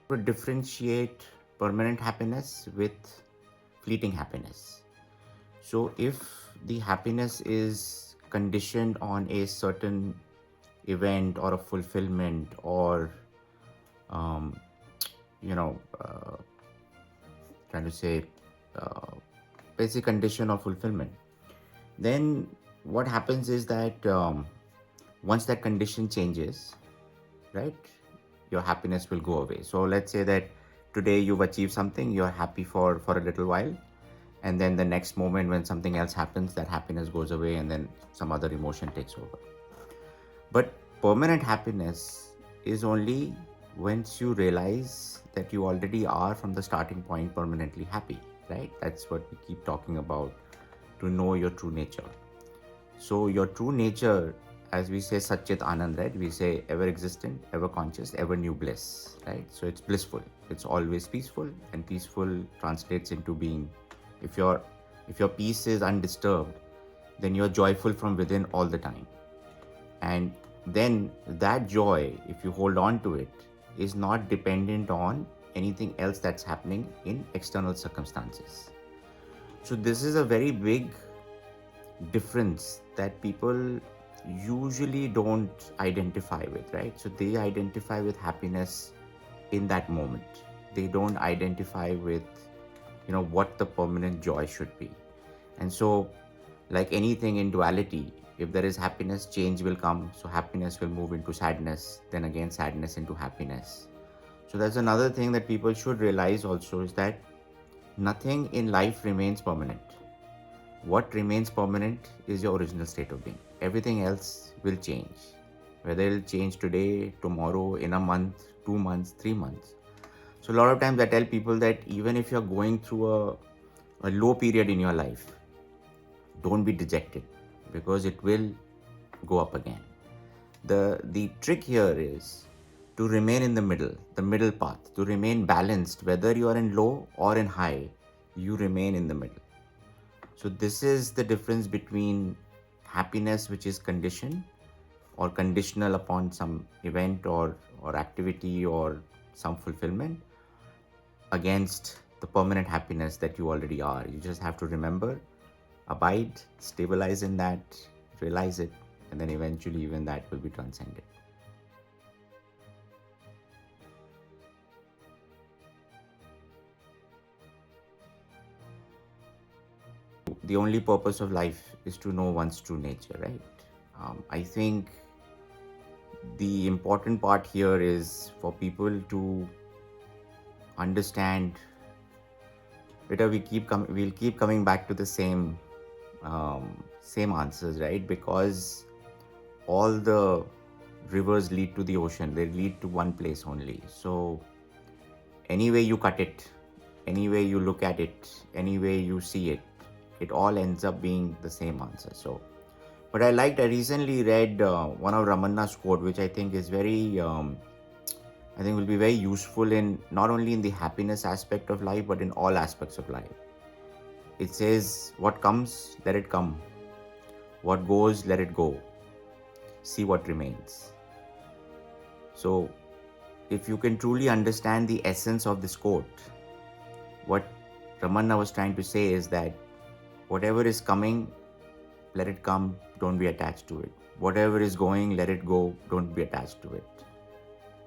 to differentiate permanent happiness with fleeting happiness. So, if the happiness is conditioned on a certain event or a fulfillment or, um, you know, trying to say, uh, basic condition of fulfillment, then what happens is that once that condition changes, right, your happiness will go away. So let's say that today you've achieved something, you're happy for a little while, and then the next moment when something else happens, that happiness goes away and then some other emotion takes over. But permanent happiness is only once you realize that you already are from the starting point permanently happy, right? That's what we keep talking about, to know your true nature. So your true nature, as we say Satchit Anand, right? We say ever existent, ever conscious, ever new bliss, right? So it's blissful. It's always peaceful, and peaceful translates into being. If your if your peace is undisturbed, then you're joyful from within all the time. And then that joy, if you hold on to it, is not dependent on anything else that's happening in external circumstances. So this is a very big difference that people usually don't identify with, right? So they identify with happiness in that moment. They don't identify with, what the permanent joy should be. And so, like anything in duality, if there is happiness, change will come. So happiness will move into sadness, then again sadness into happiness. So that's another thing that people should realize also, is that nothing in life remains permanent. What remains permanent is your original state of being. Everything else will change. Whether it'll change today, tomorrow, in a month, 2 months, 3 months. So a lot of times I tell people that even if you're going through a low period in your life, don't be dejected, because it will go up again. The trick here is to remain in the middle path, to remain balanced. Whether you are in low or in high, you remain in the middle. So this is the difference between happiness, which is conditioned or conditional upon some event or activity or some fulfillment, against the permanent happiness that you already are. You just have to remember, abide, stabilize in that, realize it, and then eventually even that will be transcended. The only purpose of life is to know one's true nature, right? I think the important part here is for people to understand. We'll keep coming back to the same answers, right? Because all the rivers lead to the ocean. They lead to one place only. So any way you cut it, any way you look at it, any way you see it, it all ends up being the same answer. So, but I recently read one of Ramanna's quote, which I think is I think will be very useful in not only in the happiness aspect of life, but in all aspects of life. It says, "What comes, let it come. What goes, let it go. See what remains." So, if you can truly understand the essence of this quote, what Ramanna was trying to say is that whatever is coming, let it come, don't be attached to it. Whatever is going, let it go, don't be attached to it.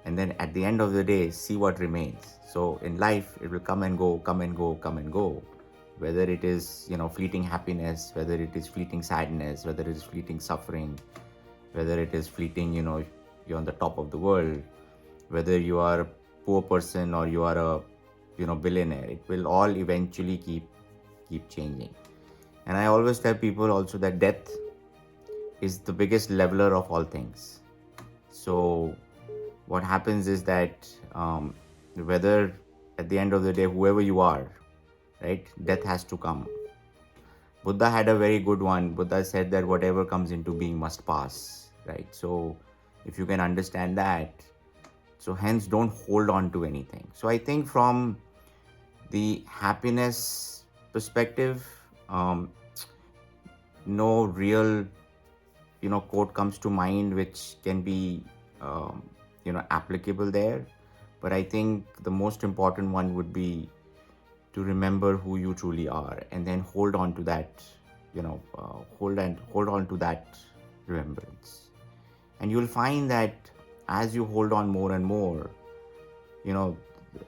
And then at the end of the day, see what remains. So in life, it will come and go, come and go, come and go. Whether it is, fleeting happiness, whether it is fleeting sadness, whether it is fleeting suffering, whether it is fleeting, you're on the top of the world, whether you are a poor person or you are a, billionaire, it will all eventually keep changing. And I always tell people also that death is the biggest leveler of all things. So what happens is that whether at the end of the day, whoever you are, right, death has to come. Buddha had a very good one. Buddha said that whatever comes into being must pass, right? So if you can understand that, so hence don't hold on to anything. So I think from the happiness perspective, no real quote comes to mind which can be applicable there. But I think the most important one would be to remember who you truly are, and then hold on to that, hold on to that remembrance. And you'll find that as you hold on more and more, you know,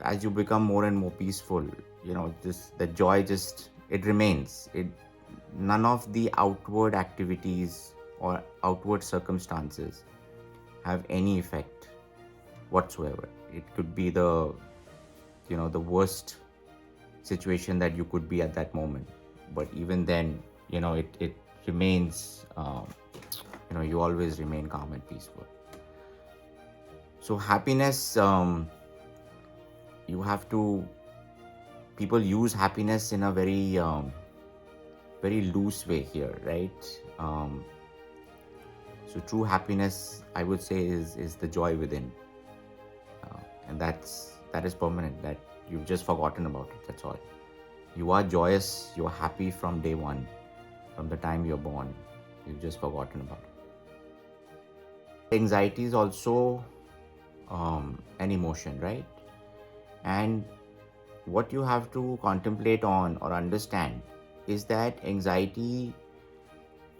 as you become more and more peaceful, just the joy, just it remains. It None of the outward activities or outward circumstances have any effect whatsoever. It could be the worst situation that you could be at that moment, but even then, it remains, you always remain calm and peaceful. So happiness, you have to people use happiness in a very loose way here, right? So true happiness, I would say, is the joy within, and that is permanent. That you've just forgotten about it. That's all. You are joyous. You're happy from day one, from the time you're born. You've just forgotten about it. Anxiety is also an emotion, right? And what you have to contemplate on or understand is that anxiety,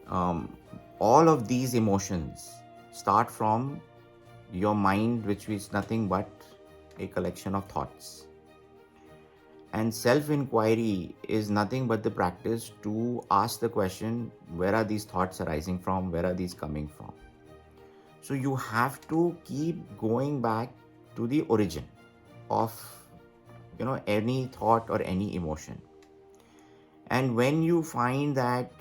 all of these emotions start from your mind, which is nothing but a collection of thoughts. And self-inquiry is nothing but the practice to ask the question, where are these thoughts arising from? Where are these coming from? So you have to keep going back to the origin of any thought or any emotion. And when you find that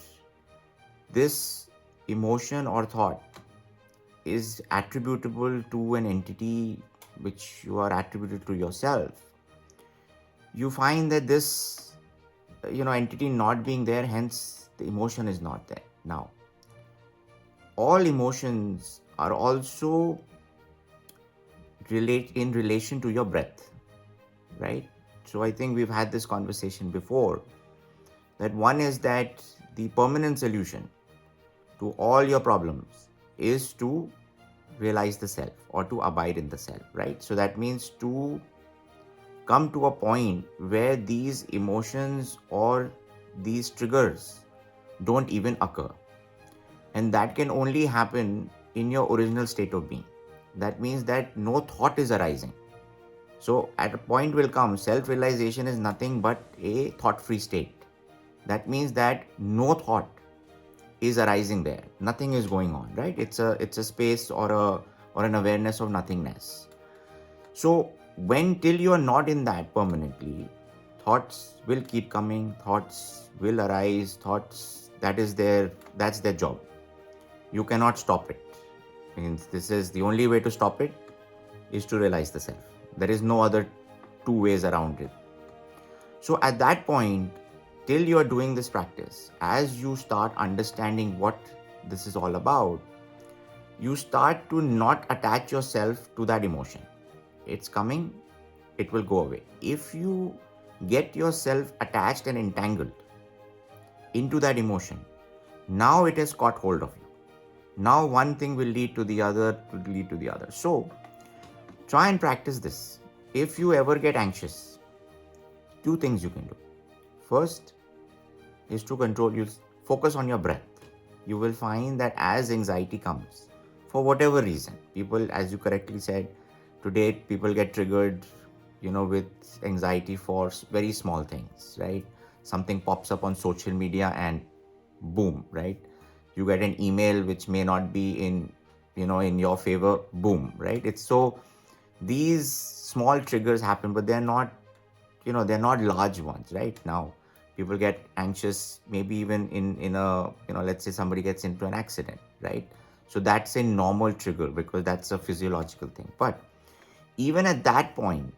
this emotion or thought is attributable to an entity which you are attributed to yourself, you find that this entity not being there, hence the emotion is not there. Now, all emotions are also in relation to your breath, right? So I think we've had this conversation before, that one is that the permanent solution to all your problems is to realize the self or to abide in the self, right? So that means to come to a point where these emotions or these triggers don't even occur. And that can only happen in your original state of being. That means that no thought is arising. So at a point will come, self-realization is nothing but a thought-free state. That means that no thought is arising there. Nothing is going on, right? It's a space or an awareness of nothingness. So till you are not in that permanently, thoughts will keep coming, thoughts will arise, that's their job. You cannot stop it. Means this is the only way to stop it, is to realize the self. There is no other two ways around it. So at that point, till you are doing this practice, as you start understanding what this is all about, you start to not attach yourself to that emotion. It's coming, it will go away. If you get yourself attached and entangled into that emotion, now it has caught hold of you. Now one thing will lead to the other, So try and practice this. If you ever get anxious, two things you can do. First is to focus on your breath. You will find that as anxiety comes, for whatever reason, people, as you correctly said, today people get triggered, with anxiety for very small things, right? Something pops up on social media and boom, right? You get an email which may not be in your favor, boom, right? It's so these small triggers happen, but they're not large ones, right? Now people get anxious maybe even in a let's say somebody gets into an accident, right? So that's a normal trigger because that's a physiological thing. But even at that point,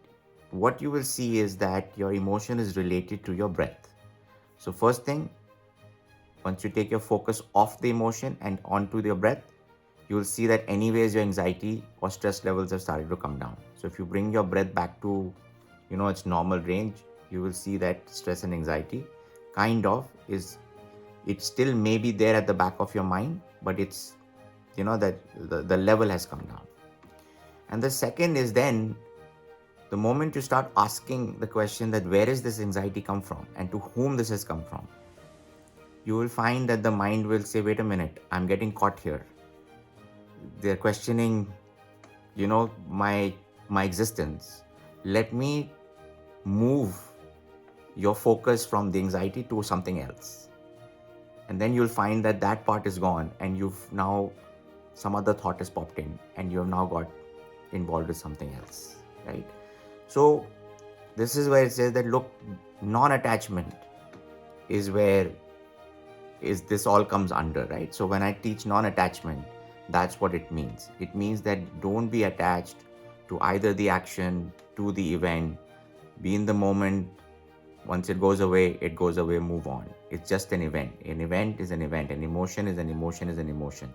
what you will see is that your emotion is related to your breath. So first thing, once you take your focus off the emotion and onto your breath, you will see that anyways your anxiety or stress levels have started to come down. So if you bring your breath back to its normal range, you will see that stress and anxiety it still may be there at the back of your mind, but it's that the level has come down. And the second is then the moment you start asking the question that where is this anxiety come from and to whom this has come from, you will find that the mind will say, wait a minute, I'm getting caught here. They're questioning, my existence. Let me move your focus from the anxiety to something else. And then you'll find that that part is gone and you've now, some other thought has popped in and you have now got involved with something else, right? So this is where it says that, look, non-attachment is where this all comes under, right? So when I teach non-attachment, that's what it means. It means that don't be attached to either the action, to the event. Be in the moment. Once it goes away, move on. It's just an event. An event is an event. An emotion is an emotion is an emotion.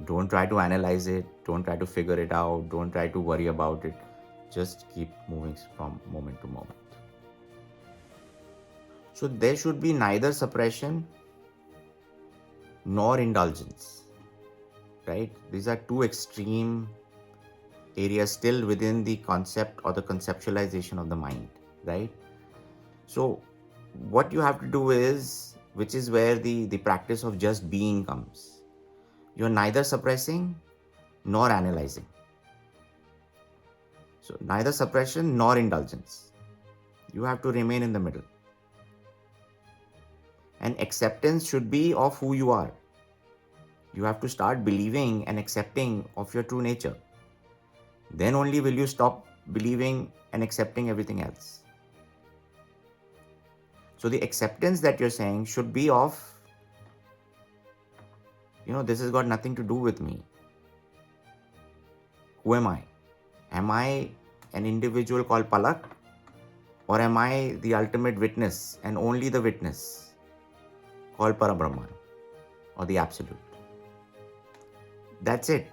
Don't try to analyze it. Don't try to figure it out. Don't try to worry about it. Just keep moving from moment to moment. So there should be neither suppression nor indulgence, right? These are two extreme areas still within the concept or the conceptualization of the mind, right? So what you have to do is, which is where the practice of just being comes. You're neither suppressing nor analyzing. So neither suppression nor indulgence. You have to remain in the middle. And acceptance should be of who you are. You have to start believing and accepting of your true nature. Then only will you stop believing and accepting everything else. So the acceptance that you're saying should be of, this has got nothing to do with me. Who am I? Am I an individual called Palak? Or am I the ultimate witness and only the witness called Parabrahman or the Absolute? That's it.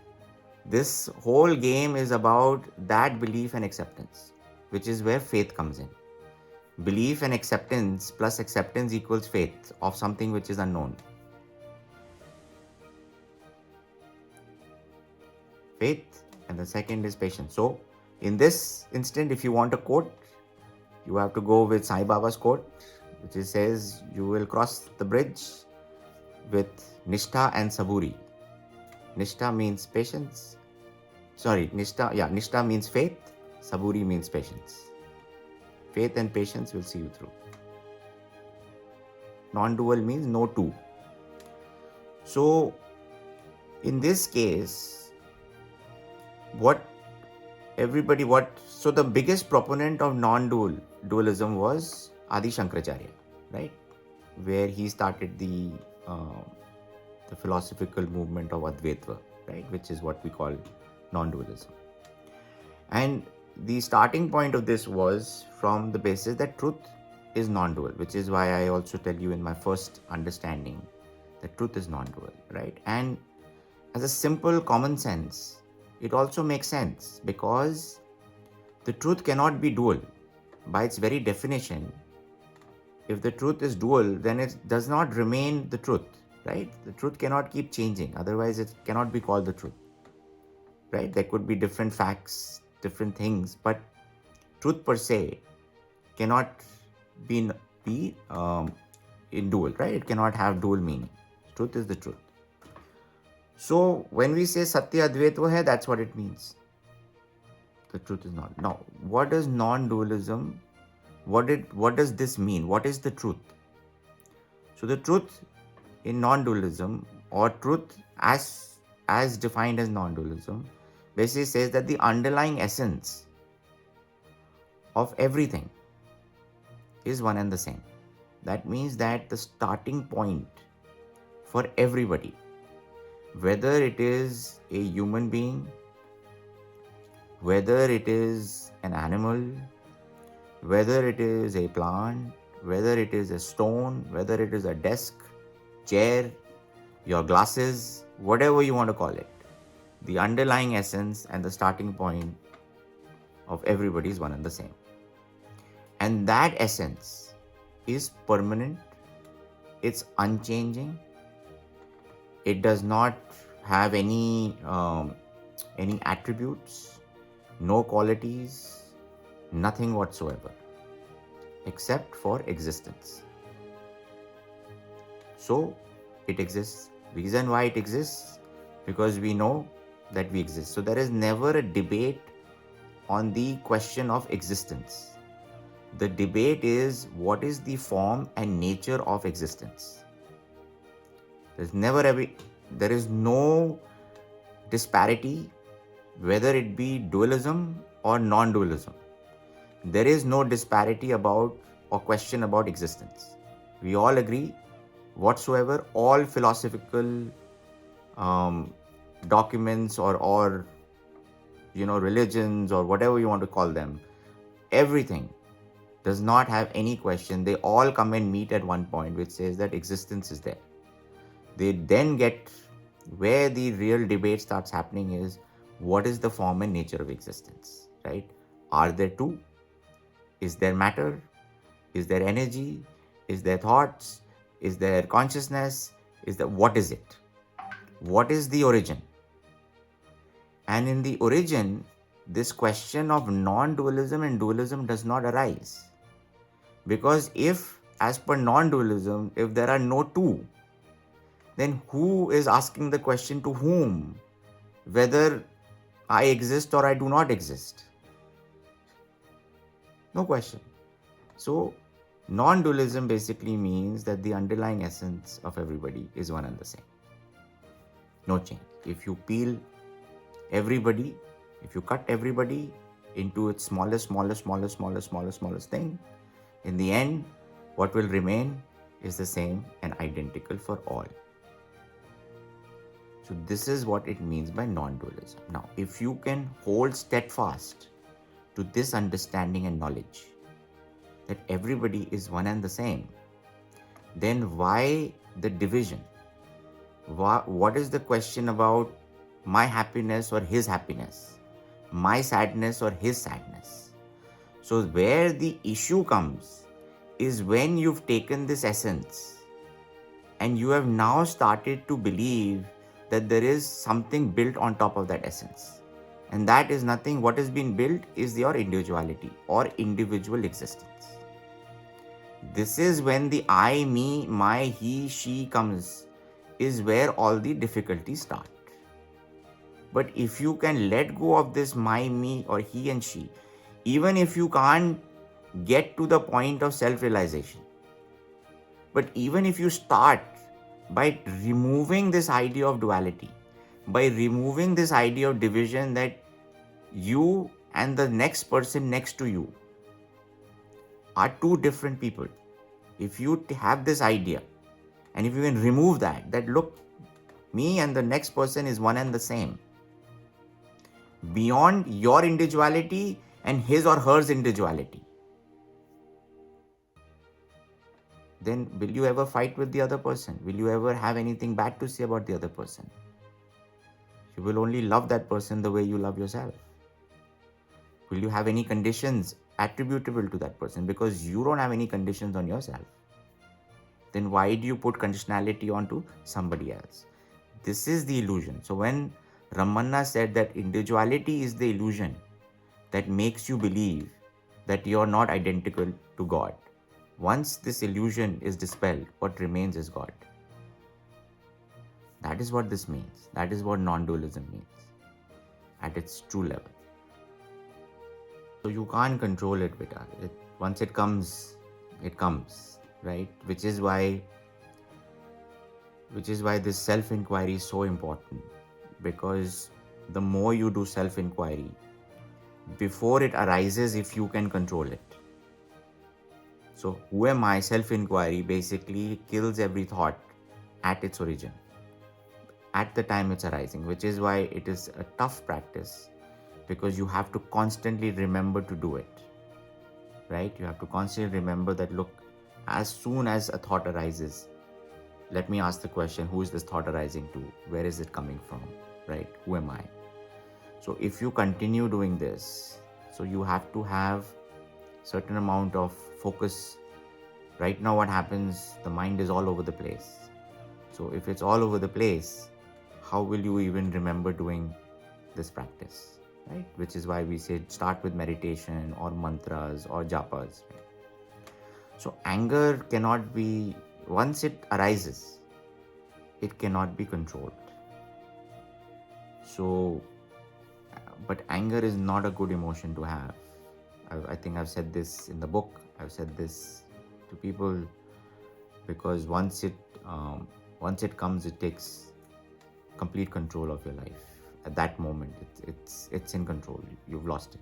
This whole game is about that belief and acceptance, which is where faith comes in. Belief and acceptance plus acceptance equals faith of something which is unknown. Faith, and the second is patience. So in this instant, if you want a quote, you have to go with Sai Baba's quote, which says, you will cross the bridge with Nishtha and Saburi. Nishtha means patience. Nishtha means faith. Saburi means patience. Faith and patience will see you through. Non-dual means no two. So in this case, so the biggest proponent of non-dualism was Adi Shankaracharya, right? Where he started the philosophical movement of Advaita, right? Which is what we call non-dualism. And the starting point of this was from the basis that truth is non-dual, which is why I also tell you in my first understanding that truth is non-dual, right? And as a simple common sense, it also makes sense because the truth cannot be dual. By its very definition, if the truth is dual, then it does not remain the truth, right? The truth cannot keep changing. Otherwise, it cannot be called the truth, right? There could be different facts, different things, but truth per se cannot be in dual, right? It cannot have dual meaning. Truth is the truth. So when we say Satya Advaita hai, that's what it means. The truth is not. Now, what does non-dualism, what does this mean? What is the truth? So the truth in non-dualism, or truth as defined as non-dualism, basically says that the underlying essence of everything is one and the same. That means that the starting point for everybody, whether it is a human being, whether it is an animal, whether it is a plant, whether it is a stone, whether it is a desk, chair, your glasses, whatever you want to call it, the underlying essence and the starting point of everybody is one and the same. And that essence is permanent, it's unchanging, it does not have any attributes, no qualities, Nothing whatsoever, except for existence. So it exists. Reason why it exists, because we know that we exist. So there is never a debate on the question of existence. The debate is what is the form and nature of existence. There is no disparity, whether it be dualism or non-dualism. There is no disparity about or question about existence. We all agree whatsoever. All philosophical documents or religions or whatever you want to call them, everything does not have any question. They all come and meet at one point, which says that existence is there. They then get where the real debate starts happening is what is the form and nature of existence, right? Are there two? Is there matter? Is there energy? Is there thoughts? Is there consciousness? What is it? What is the origin? And in the origin, this question of non-dualism and dualism does not arise. Because if, as per non-dualism, if there are no two, then who is asking the question to whom? Whether I exist or I do not exist? No question. So, non-dualism basically means that the underlying essence of everybody is one and the same. No change. If you peel everybody, if you cut everybody into its smallest thing, in the end, what will remain is the same and identical for all. So this is what it means by non-dualism. Now, if you can hold steadfast to this understanding and knowledge that everybody is one and the same, then why the division? What is the question about my happiness or his happiness, my sadness or his sadness? So where the issue comes is when you've taken this essence and you have now started to believe that there is something built on top of that essence. And that is nothing. What has been built is your individuality or individual existence. This is when the I, me, my, he, she comes, is where all the difficulties start. But if you can let go of this my, me or he and she, even if you can't get to the point of self-realization, but even if you start by removing this idea of duality, by removing this idea of division that you and the next person next to you are two different people. If you have this idea and if you can remove that look, me and the next person is one and the same, beyond your individuality and his or her individuality, then will you ever fight with the other person? Will you ever have anything bad to say about the other person? You will only love that person the way you love yourself. Will you have any conditions attributable to that person? Because you don't have any conditions on yourself. Then why do you put conditionality onto somebody else? This is the illusion. So when Ramanna said that individuality is the illusion that makes you believe that you're not identical to God, once this illusion is dispelled, what remains is God. That is what this means. That is what non-dualism means at its true level. So you can't control it, beta. Once it comes, right? Which is why this self-inquiry is so important, because the more you do self-inquiry, before it arises, if you can control it. So who am I? Self-inquiry basically kills every thought at its origin, at the time it's arising, which is why it is a tough practice, because you have to constantly remember to do it, right? You have to constantly remember that, look, as soon as a thought arises, let me ask the question, who is this thought arising to? Where is it coming from, right? Who am I? So if you continue doing this, so you have to have certain amount of focus. Right now what happens, the mind is all over the place. So if it's all over the place, how will you even remember doing this practice? right? Which is why we say start with meditation or mantras or japas. Right? So anger cannot be, once it arises, it cannot be controlled. So, but anger is not a good emotion to have. I think I've said this in the book. I've said this to people, because once it comes, it takes complete control of your life. At that moment, it's in control. You've lost it.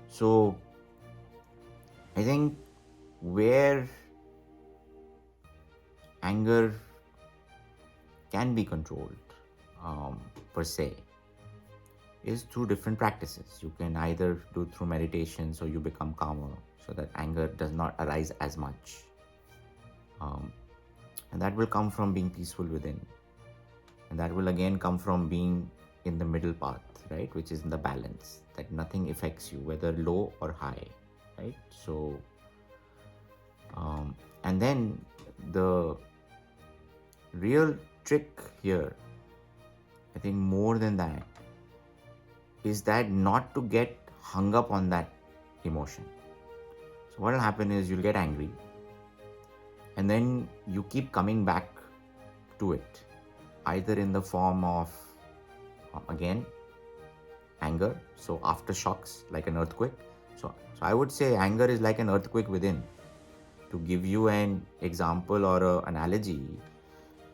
So I think where anger can be controlled, per se, is through different practices. You can either do through meditation, so you become calmer, so that anger does not arise as much. And that will come from being peaceful within. And that will again come from being in the middle path, right? Which is in the balance, that nothing affects you, whether low or high, right? So, and then the real trick here, I think more than that, is that not to get hung up on that emotion. So what will happen is you'll get angry, and then you keep coming back to it, either in the form of, again, anger, so aftershocks like an earthquake. So I would say anger is like an earthquake within. To give you an example or an analogy,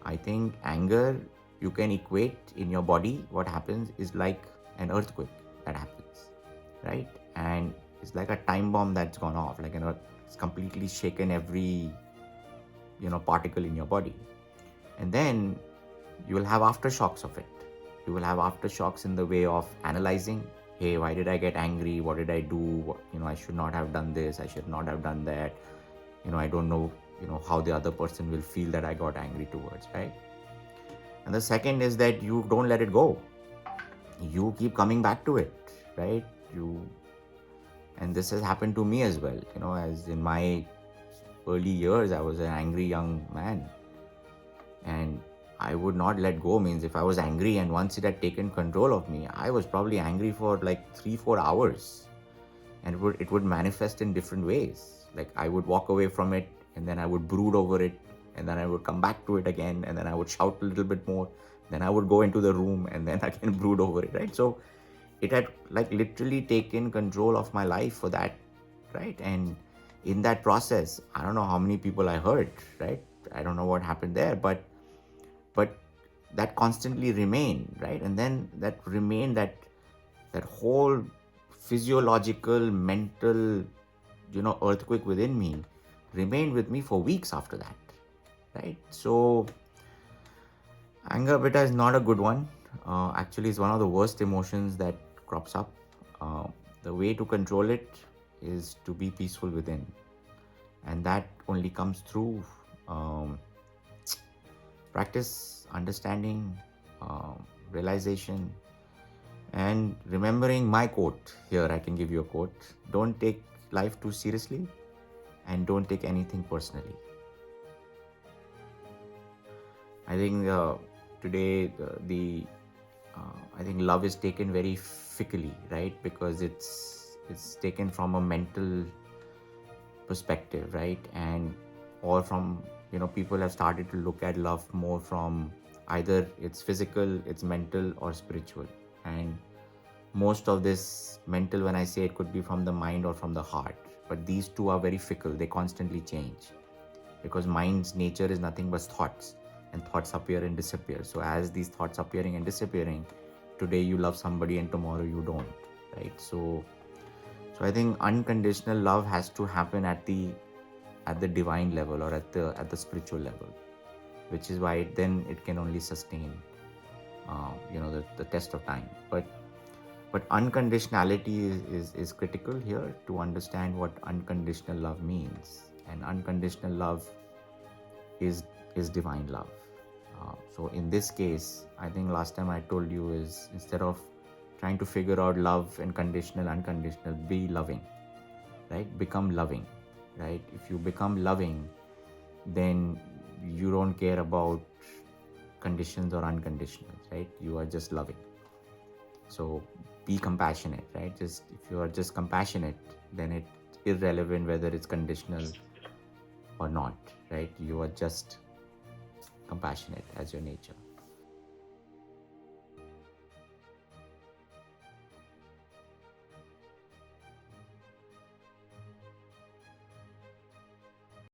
I think anger, you can equate in your body, what happens is like an earthquake that happens, right? And it's like a time bomb that's gone off, like an earth, it's completely shaken every particle in your body. And then you will have aftershocks of it. You will have aftershocks in the way of analyzing, hey, why did I get angry? What did I do? I should not have done this, I should not have done that. I don't know, how the other person will feel that I got angry towards, right? And the second is that you don't let it go. You keep coming back to it, right? And this has happened to me as well. As in my early years, I was an angry young man. And I would not let go. Means if I was angry and once it had taken control of me, I was probably angry for like 3-4 hours. And it would manifest in different ways. Like I would walk away from it, and then I would brood over it, and then I would come back to it again, and then I would shout a little bit more. Then I would go into the room and then again brood over it, right? So it had like literally taken control of my life for that, right? And in that process, I don't know how many people I hurt, right? I don't know what happened there, but that constantly remained, right? And then that remained, that whole physiological, mental, earthquake within me remained with me for weeks after that, right? So anger, beta, is not a good one. Actually, it's one of the worst emotions that crops up. The way to control it is to be peaceful within, and that only comes through practice, understanding, realization, and remembering my quote. Here I can give you a quote: don't take life too seriously, and don't take anything personally. I think today I think love is taken very fickly, right? Because it's taken from a mental perspective, right? And or from, people have started to look at love more from either it's physical, it's mental, or spiritual. And most of this mental, when I say, it could be from the mind or from the heart, but these two are very fickle. They constantly change, because mind's nature is nothing but thoughts, and thoughts appear and disappear. So as these thoughts appearing and disappearing, today you love somebody and tomorrow you don't, right? So I think unconditional love has to happen at the divine level, or at the spiritual level, which is why then it can only sustain the test of time. But unconditionality is critical here to understand what unconditional love means. And unconditional love is divine love. So in this case, I think last time I told you is, instead of trying to figure out love and conditional, unconditional, be loving, right? Become loving, right? If you become loving, then you don't care about conditions or unconditional, right? You are just loving. So be compassionate, right? Just if you are just compassionate, then it's irrelevant whether it's conditional or not, right? You are just compassionate as your nature.